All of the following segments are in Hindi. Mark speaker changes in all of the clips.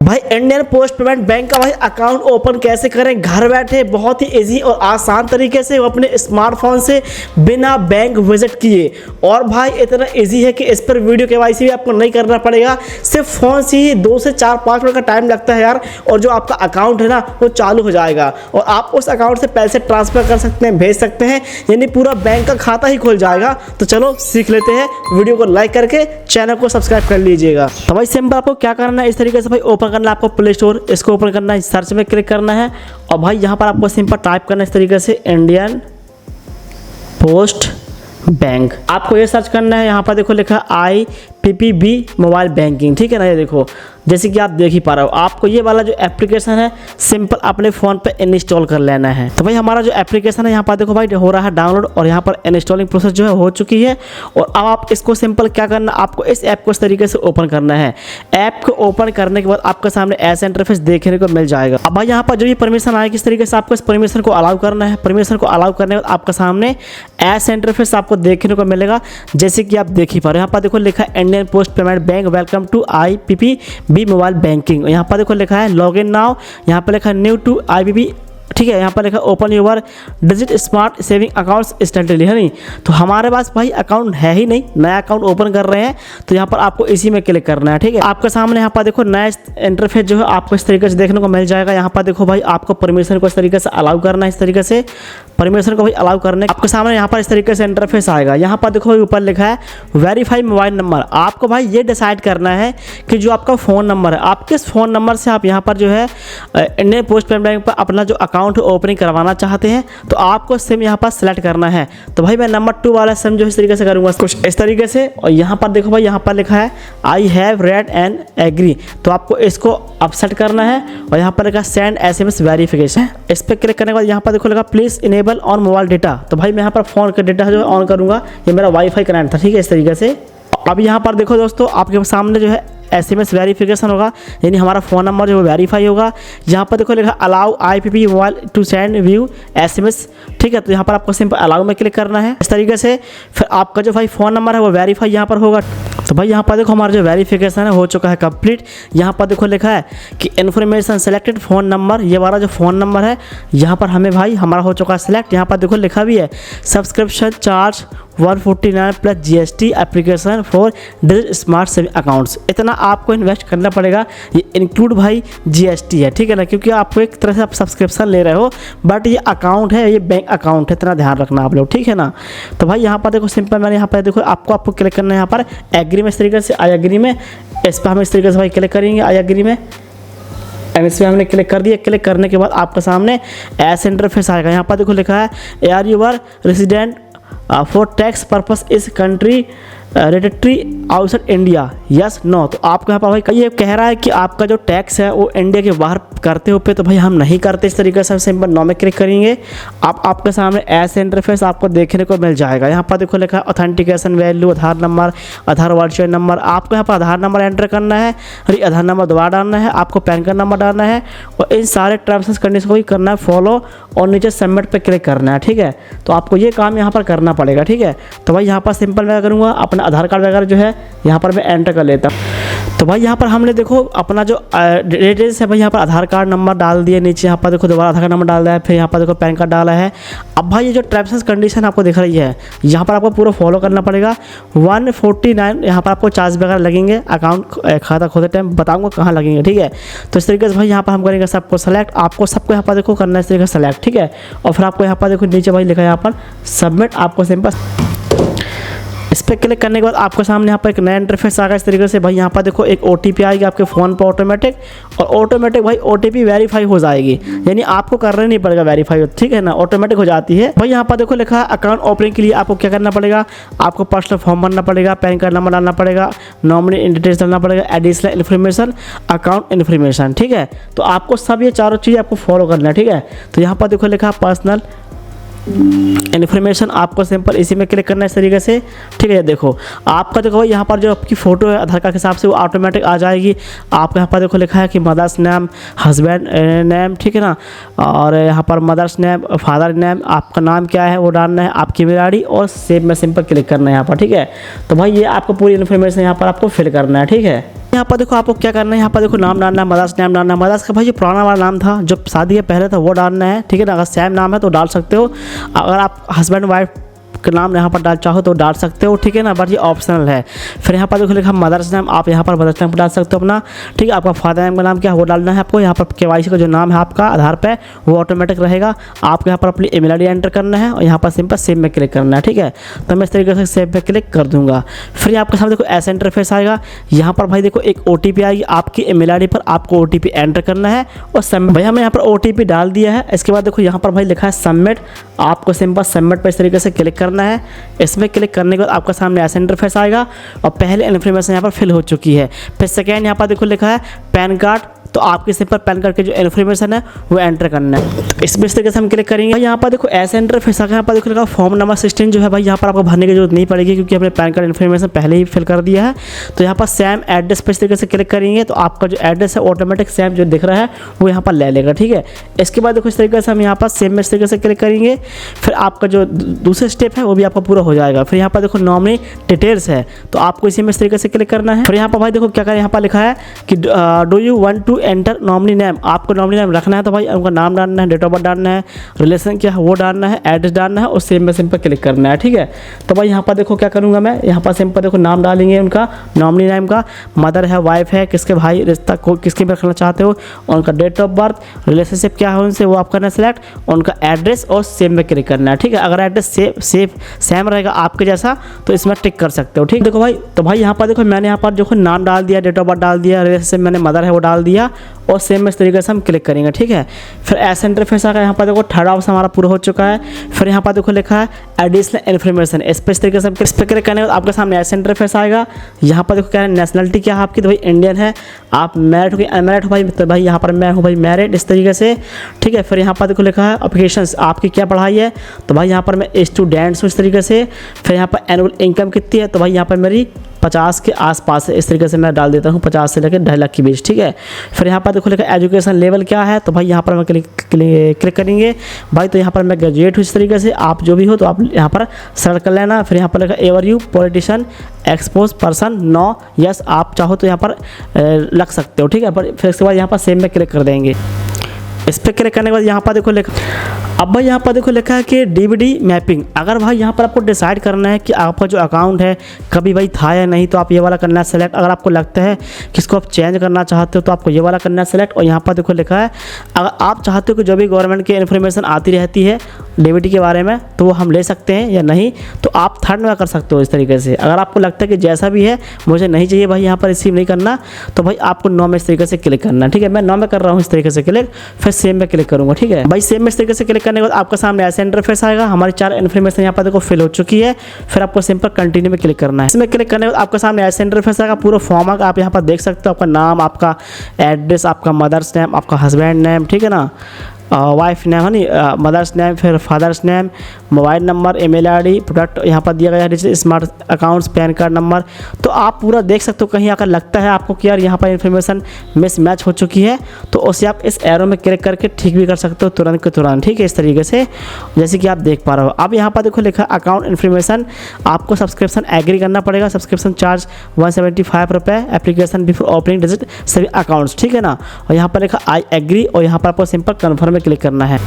Speaker 1: भाई इंडियन पोस्ट पेमेंट बैंक का भाई अकाउंट ओपन कैसे करें घर बैठे, बहुत ही इजी और आसान तरीके से, वो अपने स्मार्टफोन से बिना बैंक विजिट किए। और भाई इतना इजी है कि इस पर वीडियो केवाईसी भी आपको नहीं करना पड़ेगा, सिर्फ फ़ोन से ही 2 से 4-5 मिनट का टाइम लगता है यार, और जो आपका अकाउंट है ना वो चालू हो जाएगा और आप उस अकाउंट से पैसे ट्रांसफ़र कर सकते हैं, भेज सकते हैं, यानी पूरा बैंक का खाता ही खुल जाएगा। तो चलो सीख लेते हैं, वीडियो को लाइक करके चैनल को सब्सक्राइब कर लीजिएगा। तो भाई सिंपल आपको क्या करना है, इस तरीके से भाई ओपन करना है आपको प्ले स्टोर, इसको ओपन करना है, सर्च में क्लिक करना है और भाई यहाँ पर आपको सिंपल टाइप करना है इस तरीके से इंडियन पोस्ट बैंक। आपको ये सर्च करना है, यहाँ पर देखो लिखा IPPB मोबाइल बैंकिंग, ठीक है ना। ये देखो जैसे कि आप देख ही पा रहे हो, आपको ये वाला जो एप्लीकेशन है सिंपल अपने फ़ोन पे इंस्टॉल कर लेना है। तो भाई हमारा जो एप्लीकेशन है यहाँ पर देखो भाई हो रहा है डाउनलोड और यहाँ पर इंस्टॉलिंग प्रोसेस जो है हो चुकी है। और अब आप इसको सिंपल क्या करना, आपको इस ऐप को इस तरीके से ओपन करना है। ऐप को ओपन करने के बाद आपके सामने ऐसा इंटरफेस देखने को मिल जाएगा। अब भाई यहाँ पर जो भी परमिशन आएगी किस तरीके से आपको इस परमिशन को अलाउ करना है। परमिशन को अलाउ करने के बाद आपके सामने ऐसा इंटरफेस आपको देखने को मिलेगा, जैसे कि आप देख ही पा रहे हो। यहाँ पर देखो लिखा है Indian post payment bank welcome to IPPB mobile banking. यहाँ पर देखो लिखा है लॉग इन नाउ, यहाँ पर लिखा है न्यू टू IPPB, ठीक है। यहाँ पर लिखा open your digit smart saving accounts instantly, है नहीं। तो हमारे पास भाई अकाउंट है ही नहीं, नया अकाउंट ओपन कर रहे हैं, तो यहाँ पर आपको इसी में क्लिक करना है, ठीक है। आपके सामने यहाँ पर देखो नया इंटरफेस जो है आपको इस तरीके से देखने को मिल जाएगा। यहाँ पर देखो भाई आपको परमिशन को इस तरीके से अलाउ करना है, इस तरीके से परमिशन को भाई अलाउ करने आपके सामने यहाँ पर इस तरीके से इंटरफेस आएगा। यहाँ पर देखो ऊपर लिखा है वेरीफाई मोबाइल नंबर। आपको भाई ये डिसाइड करना है कि जो आपका फ़ोन नंबर है, आप किस फ़ोन नंबर से आप यहाँ पर जो है इंडियन पोस्ट पेमेंट बैंक पर अपना जो अकाउंट ओपनिंग करवाना चाहते हैं, तो आपको सिम यहाँ पर सेलेक्ट करना है। तो भाई मैं नंबर 2 वाला सिम जो इस तरीके से करूँगा, कुछ इस तरीके से। और यहाँ पर देखो भाई यहाँ पर लिखा है I have read and agree, तो आपको इसको अपसेट करना है। और यहाँ पर लिखा सेंड SMS वेरिफिकेशन, इस पर क्लिक करने के बाद यहाँ पर देखो लगा please enable on mobile data. तो भाई मैं यहाँ पर फ़ोन का डेटा जो है ऑन करूँगा, ये मेरा वाईफाई कनेक्ट था, ठीक है, इस तरीके से। अब यहाँ पर देखो दोस्तों आपके सामने जो है SMS वेरिफिकेशन होगा, यानी हमारा फ़ोन नंबर जो है वेरीफाई होगा। यहाँ पर देखो लिखा allow IPPB mobile to send view SMS, ठीक है। तो यहाँ पर आपको सिंपल अलाउ में क्लिक करना है इस तरीके से। फिर आपका जो भाई फ़ोन नंबर है वो वेरीफाई यहाँ पर होगा। तो भाई यहाँ पर देखो हमारा जो वेरिफिकेशन है हो चुका है कंप्लीट। यहाँ पर देखो लिखा है कि इन्फॉर्मेशन सेलेक्टेड फ़ोन नंबर, ये वाला जो फ़ोन नंबर है यहाँ पर हमें भाई हमारा हो चुका है सेलेक्ट। यहाँ पर देखो लिखा भी है subscription charge 149 plus GST application for digit smart saving accounts. इतना आपको इन्वेस्ट करना पड़ेगा, ये इंक्लूड भाई GST है, ठीक है ना, क्योंकि आपको एक तरह से आप सब्सक्रिप्शन ले रहे हो, बट ये अकाउंट है, ये बैंक अकाउंट है, इतना ध्यान रखना आप लोग, ठीक है ना। तो भाई यहाँ पर देखो सिंपल मैंने यहाँ पर देखो आपको क्लिक करना है यहाँ पर एग्री में, इस तरीके से आई एग्री में, इस पर हम इस तरीके से भाई क्लिक करेंगे आई एग्री में। एंड इस पर हमने क्लिक कर दिया। क्लिक करने के बाद आपके सामने ऐसा इंटरफेस आएगा। यहाँ पर देखो लिखा है are you are resident for tax purpose इस कंट्री रेडिटरी आउटसाइड इंडिया, यस नो। तो आपको यहाँ पर भाई ये कह रहा है कि आपका जो टैक्स है वो इंडिया के बाहर करते हो पे, तो भाई हम नहीं करते। इस तरीके से हम सिंपल नो में क्लिक करेंगे। आपके सामने ऐसे इंटरफेस आपको देखने को मिल जाएगा। यहाँ पर देखो लिखा है ऑथेंटिकेशन वैल्यू, आधार नंबर, आधार वर्चुअल नंबर। आपको यहाँ पर आधार नंबर एंटर करना है और आधार नंबर दोबारा डालना है, आपको पैन कार्ड नंबर डालना है और इन सारे टर्म्स एंड कंडीशन को भी करना है फॉलो और नीचे सबमिट पर क्लिक करना है, ठीक है। तो आपको ये काम यहाँ पर करना पड़ेगा, ठीक है। तो भाई यहाँ पर सिंपल मैं करूँगा अपना आधार कार्ड वगैरह जो है यहाँ पर मैं एंटर कर लेता हूँ। तो भाई यहाँ पर हमने देखो अपना जो डिटेल्स है भाई यहाँ पर आधार कार्ड नंबर डाल दिए, नीचे यहाँ पर देखो दोबारा आधार कार्ड नंबर डाल दिया है, फिर यहाँ पर देखो पैन कार्ड डाला है। अब भाई ये जो टर्म्स एंड कंडीशन आपको दिख रही है यहाँ पर आपको पूरा फॉलो करना पड़ेगा। 149 यहाँ पर आपको चार्ज वगैरह लगेंगे, अकाउंट खाता खोलते टाइम बताऊँगा कहाँ लगेंगे, ठीक है। तो इस तरीके से भाई यहाँ पर हम करेंगे सबको सेलेक्ट, आपको सबको यहाँ पर देखो करना है इस तरीके से सेलेक्ट, ठीक है। और फिर आपको यहाँ पर देखो नीचे भाई लिखा है यहाँ पर सबमिट, आपको सिंपल इस पर क्लिक करने के बाद आपके सामने यहाँ पर एक नया इंटरफेस आ गया इस तरीके से। भाई यहाँ पर देखो एक OTP आएगी आपके फ़ोन पर ऑटोमेटिक, और ऑटोमेटिक भाई OTP वेरीफाई हो जाएगी, यानी आपको करना नहीं पड़ेगा वेरीफाई, ठीक है ना, ऑटोमेटिक हो जाती है। भाई यहाँ पर देखो लिखा है अकाउंट ओपनिंग के लिए आपको क्या करना पड़ेगा, आपको पर्सनल फॉर्म भरना पड़ेगा, पैन कार्ड नंबर डालना पड़ेगा, नॉमिनी डिटेल्स डालना पड़ेगा, एडिशनल इन्फॉर्मेशन, अकाउंट इन्फॉर्मेशन, ठीक है। तो आपको सब ये चारों चीज़ें आपको फॉलो करना है, ठीक है। तो यहाँ पर देखो लिखा पर्सनल इन्फॉर्मेशन, आपको सिंपल इसी में क्लिक करना है इस तरीके से, ठीक है। देखो आपका देखो यहाँ पर जो आपकी फ़ोटो है आधार कार्ड के हिसाब से वो ऑटोमेटिक आ जाएगी। आपको यहाँ पर देखो लिखा है कि मदर्स नेम, हस्बैंड नेम, ठीक है ना, और यहाँ पर मदर्स नेम, फादर नेम, आपका नाम क्या है वो डालना है, आपकी ईमेल ID और सेव में सिंपल क्लिक करना है यहाँ पर, ठीक है। तो भाई ये आपको पूरी इन्फॉर्मेशन यहाँ पर आपको फिल करना है, ठीक है। यहाँ पर देखो आपको क्या करना है, यहाँ पर देखो नाम डालना है, मदर्स नेम डालना है। मदर्स का भाई जो पुराना वाला नाम था जो शादी के पहले था वो डालना है, ठीक है ना। अगर सेम नाम है तो डाल सकते हो, अगर आप हस्बैंड वाइफ का नाम यहाँ पर डाल चाहो तो डाल सकते हो, ठीक है ना, बट ये ऑप्शनल है। फिर यहाँ पर देखो लिखा मदर्स नेम, आप यहाँ पर मदर्स नेम डाल सकते हो अपना, ठीक है। आपका फादर नेम का नाम क्या है वो डालना है आपको। यहाँ पर KYC का जो नाम है आपका आधार पे वो ऑटोमेटिक रहेगा। आपको यहाँ पर अपनी ईमेल ID एंटर करना है और यहाँ पर सिंपल सेव में क्लिक करना है, ठीक है। तो मैं इस तरीके से सेव में क्लिक कर दूंगा। फिर आपके सामने देखो ऐसा इंटरफेस आएगा। यहाँ पर भाई देखो एक OTP आएगी, आपकी ईमेल ID पर आपको OTP एंटर करना है और सबमिट। भाई हमने यहाँ पर OTP डाल दिया है। इसके बाद देखो यहाँ पर भाई लिखा है सबमिट, आपको सिंपल सबमिट पर इस तरीके से क्लिक करना है। इसमें क्लिक करने के बाद आपका सामने ऐसा इंटरफेस आएगा और पहले इन्फॉर्मेशन यहाँ पर फिल हो चुकी है। फिर सेकेंड यहाँ पर देखो लिखा है पैन कार्ड, तो आपके सिंपल पैन कार्ड के जो इन्फॉर्मेशन है वो एंटर करना है। तो इसमें इस तरीके से हम क्लिक करेंगे। यहाँ पर देखो ऐसा इंटरफेस आएगा। यहाँ पर देखो लिखा फॉर्म नंबर 16 जो है भाई यहाँ पर आपको भरने की जरूरत नहीं पड़ेगी क्योंकि हमने पैन कार्ड इन्फॉर्मेशन पहले ही फिल कर दिया है। तो यहाँ पर सेम एड्रेस पर इस तरीके से क्लिक करेंगे तो आपका जो एड्रेस है ऑटोमेटिक सेम जो दिख रहा है वो यहाँ पर ले लेगा, ठीक है। इसके बाद देखो इस तरीके से हम यहाँ पर सेम में इस तरीके से क्लिक करेंगे। फिर आपका जो दूसरा स्टेप है वो भी आपका पूरा हो जाएगा। फिर यहाँ पर देखो नॉमिनी डिटेल्स है तो आपको इसी में इस तरीके से क्लिक करना है। फिर यहाँ पर भाई देखो क्या करें, यहाँ पर लिखा है कि do you want to enter nominee name, आपको नॉमिनी नेम रखना है तो भाई उनका नाम डालना है, डेट ऑफ बर्थ डालना है, रिलेशन क्या है वो डालना है, एड्रेस डालना है और सेम में सिंपल क्लिक करना है, ठीक है। तो भाई यहाँ पर देखो क्या करूँगा मैं, यहाँ पर सिंपल देखो नाम डालेंगे उनका नॉमिनी नेम का, मदर है, वाइफ है, किसके भाई रिश्ता को किसके में रखना चाहते हो, उनका डेट ऑफ बर्थ, रिलेशनशिप क्या है उनसे वो आप करना सेलेक्ट, उनका एड्रेस और सेम में क्लिक करना है, ठीक है। अगर एड्रेस सेम रहेगा आपके जैसा तो इसमें टिक कर सकते हो, ठीक। देखो भाई तो भाई यहाँ पर देखो मैंने यहाँ पर देखो नाम डाल दिया, डेट ऑफ बर्थ डाल दिया, रिलेशनशिप मैंने मदर है वो डाल दिया और सेम में इस तरीके से हम क्लिक करेंगे, ठीक है। फिर ऐसा इंटरफेस आएगा। यहाँ पर देखो थर्ड ऑप्शन हमारा पूरा हो चुका है। फिर यहाँ पर देखो लिखा है एडिशनल इन्फॉर्मेशन, इस पर इस तरीके से इस पर क्लिक करने के बाद आपके सामने ऐसा इंटरफेस आएगा। यहाँ पर देखो क्या है नेशनलिटी क्या है आपकी, तो भाई इंडियन है, आप मैरिड हो कि अनमैरिड हो भाई, तो भाई यहाँ पर मैं हूँ भाई मैरिड, इस तरीके से, ठीक है। फिर यहाँ पर देखो लिखा है एप्लीकेशंस, आपकी क्या पढ़ाई है, तो भाई यहाँ पर मैं स्टूडेंट्स हूँ इस तरीके से। फिर यहाँ पर एनुअल इनकम कितनी है, तो भाई यहाँ पर मेरी 50 के आसपास है, इस तरीके से मैं डाल देता हूँ 50 से लेकर 2.5 लाख के बीच, ठीक है। फिर यहाँ पर देखो लिखा एजुकेशन लेवल क्या है, तो भाई यहाँ पर मैं क्लिक करेंगे भाई, तो यहाँ पर मैं ग्रेजुएट हूँ इस तरीके से, आप जो भी हो तो आप यहाँ पर सर्च कर लेना। फिर यहाँ पर लिखा ever you politician expose person no, yes आप चाहो तो यहाँ पर लग सकते हो, ठीक है। पर फिर इसके बाद यहाँ पर सेम में क्लिक कर देंगे। इस पर क्लिक करने के बाद यहाँ पर देखो लिखा, अब भाई यहाँ पर देखो लिखा है कि DVD मैपिंग। अगर भाई यहाँ पर आपको डिसाइड करना है कि आपका जो अकाउंट है कभी भाई था या नहीं तो आप ये वाला करना है सेलेक्ट। अगर आपको लगता है कि इसको आप चेंज करना चाहते हो तो आपको ये वाला करना है सेलेक्ट। और यहाँ पर देखो लिखा है अगर आप चाहते हो कि जो भी गवर्नमेंट की इन्फॉर्मेशन आती रहती है DVD के बारे में तो वो हम ले सकते हैं या नहीं, तो आप थर्ड में कर सकते हो इस तरीके से। अगर आपको लगता है कि जैसा भी है मुझे नहीं चाहिए भाई यहाँ पर रिसीव नहीं करना, तो भाई आपको 9 में इस तरीके से क्लिक करना, ठीक है। मैं 9 में कर रहा हूँ इस तरीके से क्लिक, फिर सेम में क्लिक करूँगा, ठीक है भाई। सेम में इस तरीके से क्लिक करने के बाद आपका सामने ऐसा इंटरफेस आएगा। हमारी 4 इन्फॉर्मेशन यहाँ पर देखो फिल हो चुकी है। फिर आपको सिंपल कंटिन्यू में क्लिक करना है। इसमें क्लिक करने के बाद आपके सामने ऐसा इंटरफेस आएगा, पूरा फॉर्म आएगा, आप यहाँ पर देख सकते हो आपका नाम, आपका एड्रेस, आपका मदर्स नेम, आपका हस्बैंड नेम, ठीक है ना, वाइफ नेम है नहीं, मदर्स नेम, फिर father's name, mobile number, email ID, product यहाँ पर दिया गया है, smart accounts, pan card number. तो आप पूरा देख सकते हो। कहीं अगर लगता है आपको कि यार यहाँ पर इन्फॉर्मेशन मिस मैच हो चुकी है तो उसे आप इस एरो में क्लिक करके ठीक भी कर सकते हो तुरंत के तुरंत, ठीक है, इस तरीके से जैसे कि आप देख पा रहे हो। अब यहाँ पर देखो लिखा अकाउंट इन्फॉर्मेशन, आपको सब्सक्रिप्शन एग्री करना पड़ेगा। सब्सक्रिप्शन चार्ज 175 रुपये, एप्लीकेशन बिफोर ओपनिंग डिजिट सभी अकाउंट्स, ठीक है ना। और यहाँ पर लिखा आई एग्री और यहाँ पर आपको सिंपल कन्फर्म में क्लिक करना है।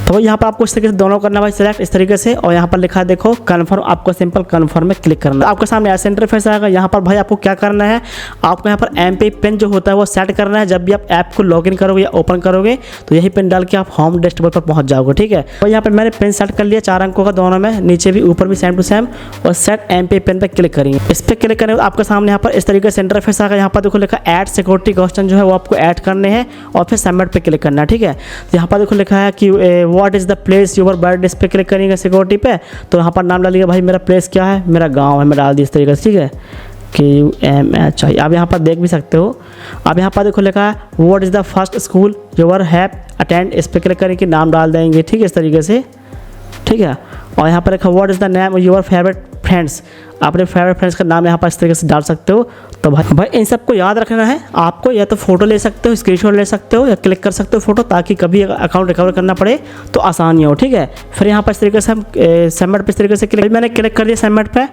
Speaker 1: तो यहाँ पर आपको इस तरीके से दोनों करना है भाई सेलेक्ट इस तरीके से। और यहाँ पर लिखा है देखो कन्फर्म, आपको सिंपल कन्फर्म में क्लिक करना है। आपके सामने ऐसा इंटरफेस आएगा। यहाँ पर भाई आपको क्या करना है, आपको यहाँ पर MP पिन जो होता है वो सेट करना है। जब भी आप ऐप को लॉगिन करोगे या ओपन करोगे तो यही पिन डाल के आप होम डैशबोर्ड पर पहुँच जाओगे, ठीक है। और यहाँ पर मैंने पिन सेट कर लिया 4 अंकों का दोनों में, नीचे भी ऊपर भी सेम टू सेम। और सेट MP पिन पर क्लिक करेंगे। इस पर क्लिक करने के बाद आपके सामने यहाँ पर इस तरीके से इंटरफेस आएगा। यहाँ पर देखो लिखा ऐड सिक्योरिटी क्वेश्चन जो है वो आपको ऐड करने हैं और फिर सबमिट पे क्लिक करना है, ठीक है। यहाँ पर देखो लिखा है कि what is the place your birth, इस पर क्लिक करेंगे सिक्योरिटी पे। तो यहाँ पर नाम डालिएगा भाई मेरा प्लेस क्या है, मेरा गांव है, मैं डाल दी इस तरीके से, ठीक है, KUMH। आप यहाँ पर देख भी सकते हो। अब यहाँ पर देखो लिखा है what is the first school your have attend, इस पर क्लिक करके नाम डाल देंगे, ठीक है, इस तरीके से, ठीक है। और यहाँ पर लिखा what is the name your favourite friends, अपने फेवरेट फ्रेंड्स का नाम यहाँ पर इस तरीके से डाल सकते हो। तो भाई इन सबको याद रखना है आपको, या तो फोटो ले सकते हो, स्क्रीनशॉट ले सकते हो, या क्लिक कर सकते हो फोटो, ताकि कभी अकाउंट रिकवर करना पड़े तो आसानी हो। ठीक है, फिर यहाँ पर इस तरीके से हम सबमिट पे इस तरीके से क्लिक, मैंने क्लिक कर दिया सबमिट पे।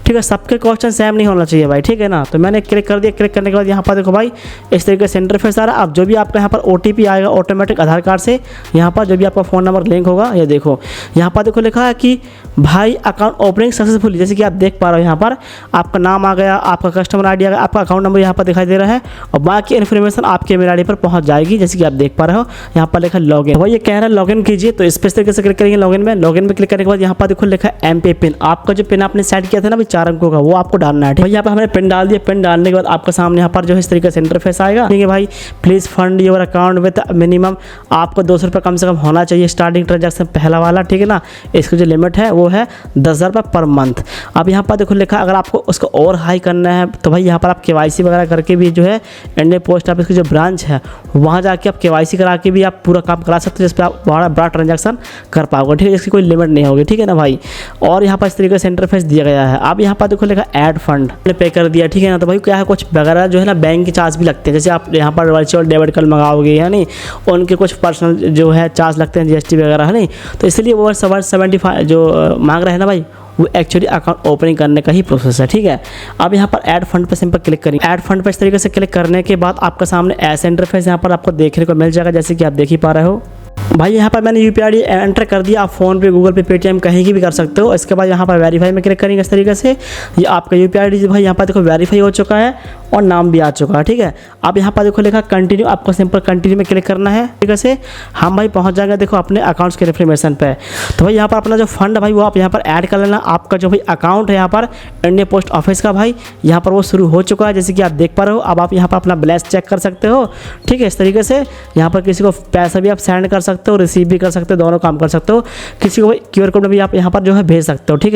Speaker 1: ठीक है, सबके क्वेश्चन सेम नहीं होना चाहिए भाई, ठीक है ना। तो मैंने क्लिक कर दिया, क्लिक करने के बाद यहाँ पर देखो भाई इस तरीके से इंटरफेस आ रहा है। अब जो भी आपका यहाँ पर OTP आएगा ऑटोमेटिक आधार कार्ड से, यहाँ पर जो भी आपका फ़ोन नंबर लिंक होगा, ये देखो यहाँ पर देखो लिखा है कि भाई अकाउंट ओपनिंग सक्सेसफुली, जैसे कि आप देख पा रहे हो यहाँ पर आपका नाम आ गया, आपका कस्टमर ID आ गया, आपका अकाउंट नंबर यहाँ पर दिखाई दे रहा है, और बाकी इन्फॉर्मेशन आपके मेल ID पर पहुँच जाएगी, जैसे कि आप देख पा रहे हो यहाँ पर लिखा लॉगिन। भाई ये कह रहा है लॉगिन कीजिए, तो इस तरीके से क्लिक करेंगे लॉगिन में। लॉगिन में क्लिक करने के बाद यहाँ पर देखो लिखा है MP पिन, आपका जो पिन आपने सेट किया था ना भाई 4 अंकों का, वो आपको डालना है। भाई यहाँ पर हमने पिन डाल दिया, पिन डालने के बाद आपका सामने यहाँ पर जो है इस तरीके से इंटरफेस आएगा। ठीक है भाई, please fund your account with minimum, आपको 200 रुपये कम से कम होना चाहिए स्टार्टिंग ट्रांजैक्शन पहला वाला, ठीक है ना। इसकी जो लिमिट है वो है 10,000 रुपये पर मंथ। अब यहाँ पर देखो लिखा, अगर आपको उसको और हाई करना है तो भाई यहाँ पर आप KYC वगैरह करके भी जो है इंडियन पोस्ट ऑफिस की जो ब्रांच है वहाँ जाके आप KYC करा के भी आप पूरा काम करा सकते हो, जिस पर आप बड़ा ट्रांजैक्शन कर पाओगे। ठीक है, इसकी कोई लिमिट नहीं होगी, ठीक है ना भाई। और यहाँ पर इस तरीके से इंटरफेस दिया गया है। अब यहाँ पर देखो लिखा ऐड फंड, पे कर दिया, ठीक है ना। तो भाई क्या है, कुछ वगैरह जो है ना बैंक के चार्ज भी लगते हैं, जैसे आप यहाँ पर वर्चुअल डेबिट कार्ड मंगाओगे है नहीं, उनके कुछ पर्सनल जो है चार्ज लगते हैं, GST वगैरह है नहीं। तो इसलिए वो 175 जो मांग रहे हैं ना भाई, वो एक्चुअली अकाउंट ओपनिंग करने का ही प्रोसेस है। ठीक है, अब यहाँ पर ऐड फंड पे सिंपल क्लिक करेंगे। ऐड फंड पे इस तरीके से क्लिक करने के बाद आपका सामने ऐसा इंटरफेस यहाँ पर आपको देखने को मिल जाएगा, जैसे कि आप देख ही पा रहे हो। भाई यहाँ पर मैंने UPI ID एंटर कर दिया, आप फ़ोन पे, गूगल पे, पेटीएम कहीं की भी कर सकते हो। इसके बाद यहाँ पर वेरीफाई में क्लिक करेंगे इस तरीके से, ये आपका UPI ID भाई यहाँ पर देखो वेरीफाई हो चुका है और नाम भी आ चुका है। ठीक है, अब यहाँ पर देखो लिखा कंटिन्यू, आपको सिंपल कंटिन्यू में क्लिक करना है। ठीक है, हम भाई पहुँच जाएंगे देखो अपने अकाउंट्स के इन्फॉर्मेशन पे। तो भाई यहाँ पर अपना जो फंड है भाई वो आप यहाँ पर ऐड कर लेना। आपका जो भाई अकाउंट है यहाँ पर इंडियन पोस्ट ऑफिस का भाई यहाँ पर वो शुरू हो चुका है, जैसे कि आप देख पा रहे हो। अब आप यहाँ पर अपना बैलेंस चेक कर सकते हो। ठीक है, इस तरीके से यहाँ पर किसी को पैसा भी आप सेंड कर सकते हो, रिसीव भी कर सकते हो, दोनों काम कर सकते हो। किसी को QR कोड भी आप यहाँ पर जो है भेज सकते हो। ठीक है।